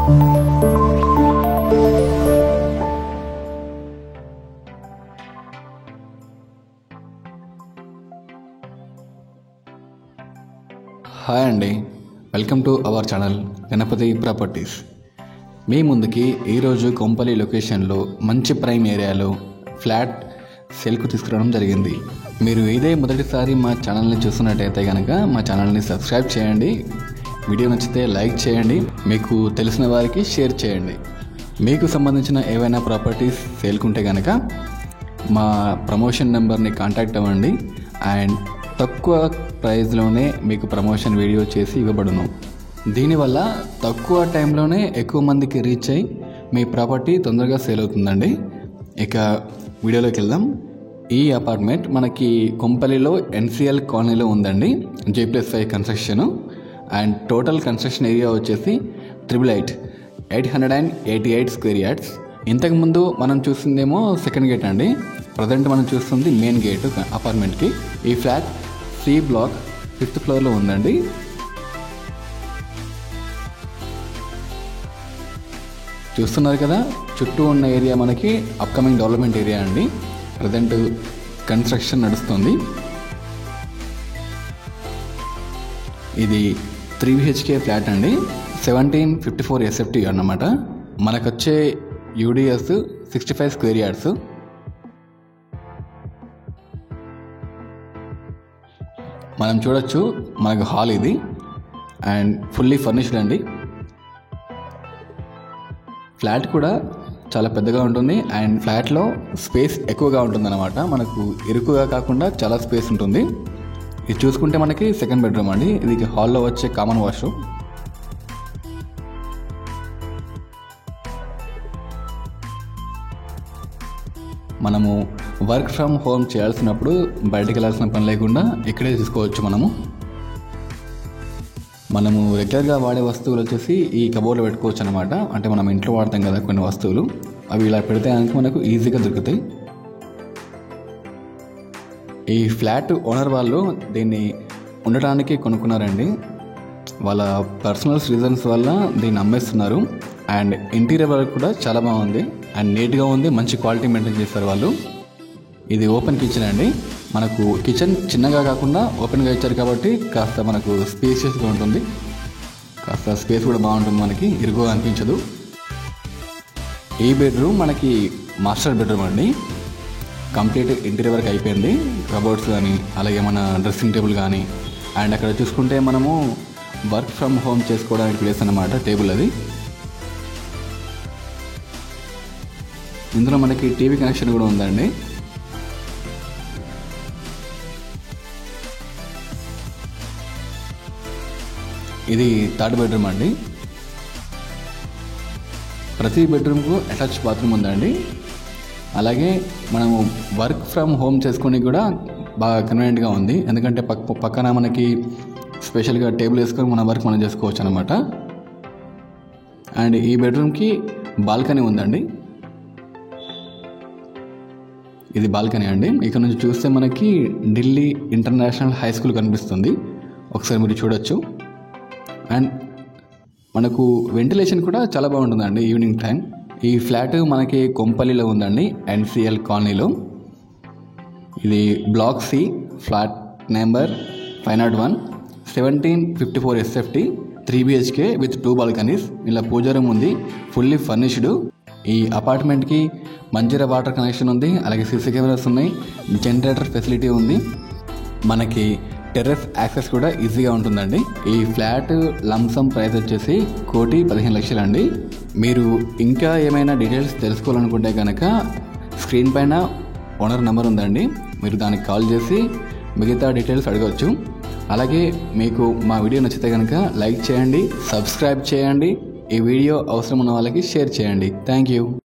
Hi అండి, welcome to our channel Ganapathi Properties. మీ ముందుకి ఈరోజు కొంపల్లి లొకేషన్లో మంచి ప్రైమ్ ఏరియాలో ఫ్లాట్ సేల్కు తీసుకురావడం జరిగింది. మీరు ఇదే మొదటిసారి మా ఛానల్ని చూస్తున్నట్టయితే కనుక మా ఛానల్ని సబ్స్క్రైబ్ చేయండి, వీడియో నచ్చితే లైక్ చేయండి, మీకు తెలిసిన వారికి షేర్ చేయండి. మీకు సంబంధించిన ఏవైనా ప్రాపర్టీస్ సేల్కుంటే కనుక మా ప్రమోషన్ నెంబర్ని కాంటాక్ట్ అవ్వండి అండ్ తక్కువ ప్రైస్లోనే మీకు ప్రమోషన్ వీడియో చేసి ఇవ్వబడును. దీనివల్ల తక్కువ టైంలోనే ఎక్కువ మందికి రీచ్ అయ్యి మీ ప్రాపర్టీ తొందరగా సేల్ అవుతుందండి. ఇక వీడియోలోకి వెళ్దాం. ఈ అపార్ట్మెంట్ మనకి కొంపల్లిలో ఎన్సిఎల్ కాలనీలో ఉందండి. G+5 construction and total construction area వచ్చేసి 888 స్క్వేర్ యార్డ్స్. ఇంతకుముందు మనం చూస్తుందేమో సెకండ్ గేట్ అండి, ప్రజెంట్ మనం చూస్తుంది మెయిన్ గేట్ అపార్ట్మెంట్కి. ఈ ఫ్లాట్ C బ్లాక్ 5th ఫ్లోర్లో ఉందండి. చూస్తున్నారు కదా, చుట్టూ ఉన్న ఏరియా మనకి అప్కమింగ్ డెవలప్మెంట్ ఏరియా అండి. ప్రజెంట్ కన్స్ట్రక్షన్ నడుస్తుంది. ఇది 3 BHK ఫ్లాట్ అండి, 1754 SFT అన్నమాట. మనకొచ్చే UDS 65 స్క్వేర్ యార్డ్స్. మనం చూడొచ్చు మనకు హాల్ ఇది అండ్ ఫుల్లీ ఫర్నిష్డ్ అండి. ఫ్లాట్ కూడా చాలా పెద్దగా ఉంటుంది అండ్ ఫ్లాట్లో స్పేస్ ఎక్కువగా ఉంటుంది అన్నమాట. మనకు ఇరుకుగా కాకుండా చాలా స్పేస్ ఉంటుంది. ఇది చూసుకుంటే మనకి సెకండ్ బెడ్రూమ్ అండి. ఇది హాల్లో వచ్చే కామన్ వాష్రూమ్. మనము వర్క్ ఫ్రమ్ హోమ్ చేయాల్సినప్పుడు బయటకు వెళ్ళాల్సిన పని లేకుండా ఇక్కడే తీసుకోవచ్చు. మనము రెగ్యులర్గా వాడే వస్తువులు వచ్చేసి ఈ కబోర్డ్లో పెట్టుకోవచ్చు అనమాట. అంటే మనం ఇంట్లో వాడతాం కదా కొన్ని వస్తువులు, అవి ఇలా పెడితే కనుక మనకు ఈజీగా దొరుకుతాయి. ఈ ఫ్లాట్ ఓనర్ వాళ్ళు దీన్ని ఉండటానికి కొనుక్కున్నారండి. వాళ్ళ పర్సనల్ రీజన్స్ వల్ల దీన్ని అమ్మేస్తున్నారు. అండ్ ఇంటీరియర్ వర్క్ కూడా చాలా బాగుంది అండ్ నీట్గా ఉంది, మంచి క్వాలిటీ మెయింటైన్ చేస్తారు వాళ్ళు. ఇది ఓపెన్ కిచెన్ అండి. మనకు కిచెన్ చిన్నగా కాకుండా ఓపెన్గా ఇచ్చారు కాబట్టి కాస్త మనకు స్పేషియస్గా ఉంటుంది. కాస్త స్పేస్ కూడా బాగుంటుంది, మనకి ఇరుకుగా అనిపించదు. ఈ బెడ్రూమ్ మనకి మాస్టర్ బెడ్రూమ్ అండి. కంప్లీట్ ఇంటీరియర్ వర్క్ అయిపోయింది. కబోర్డ్స్ కానీ అలాగే మన డ్రెస్సింగ్ టేబుల్ కానీ అండ్ అక్కడ చూసుకుంటే మనము వర్క్ ఫ్రమ్ హోమ్ చేసుకోవడానికి ప్లేస్ అన్నమాట, టేబుల్ అది. ఇందులో మనకి టీవీ కనెక్షన్ కూడా ఉందండి. ఇది థర్డ్ బెడ్రూమ్ అండి. ప్రతి బెడ్రూమ్కు అటాచ్ బాత్రూమ్ ఉందండి. అలాగే మనము వర్క్ ఫ్రమ్ హోమ్ చేసుకొని కూడా బాగా కన్వీనియంట్గా ఉంది. ఎందుకంటే పక్కన మనకి స్పెషల్గా టేబుల్ వేసుకొని మన వర్క్ మనం చేసుకోవచ్చు అనమాట. అండ్ ఈ బెడ్రూమ్కి బాల్కనీ ఉందండి. ఇది బాల్కనీ అండి. ఇక్కడ నుంచి చూస్తే మనకి ఢిల్లీ ఇంటర్నేషనల్ హై స్కూల్ కనిపిస్తుంది, ఒకసారి మీరు చూడొచ్చు. అండ్ మనకు వెంటిలేషన్ కూడా చాలా బాగుంటుందండి ఈవినింగ్ టైం. ఈ ఫ్లాట్ మనకి కొంపల్లిలో ఉందండి, NCL కాలనీలో. ఇది block C, flat number 501, 1754 SFT, 3 BHK with 2 balconies. ఇలా పూజ రూమ్ ఉంది, ఫుల్లీ ఫర్నిష్డ్. ఈ అపార్ట్మెంట్కి మంజీరా వాటర్ కనెక్షన్ ఉంది, అలాగే CC కెమెరాస్ ఉన్నాయి, జనరేటర్ ఫెసిలిటీ ఉంది. మనకి టెర్రస్ యాక్సెస్ కూడా ఈజీగా ఉంటుందండి. ఈ ఫ్లాట్ లంసమ్ ప్రైస్ వచ్చేసి 1,15,00,000 అండి. మీరు ఇంకా ఏమైనా డీటెయిల్స్ తెలుసుకోవాలనుకుంటే కనుక స్క్రీన్ పైన ఓనర్ నెంబర్ ఉందండి, మీరు దానికి కాల్ చేసి మిగతా డీటెయిల్స్ అడగవచ్చు. అలాగే మీకు మా వీడియో నచ్చితే కనుక లైక్ చేయండి, సబ్స్క్రైబ్ చేయండి, ఈ వీడియో అవసరం ఉన్న వాళ్ళకి షేర్ చేయండి. Thank you.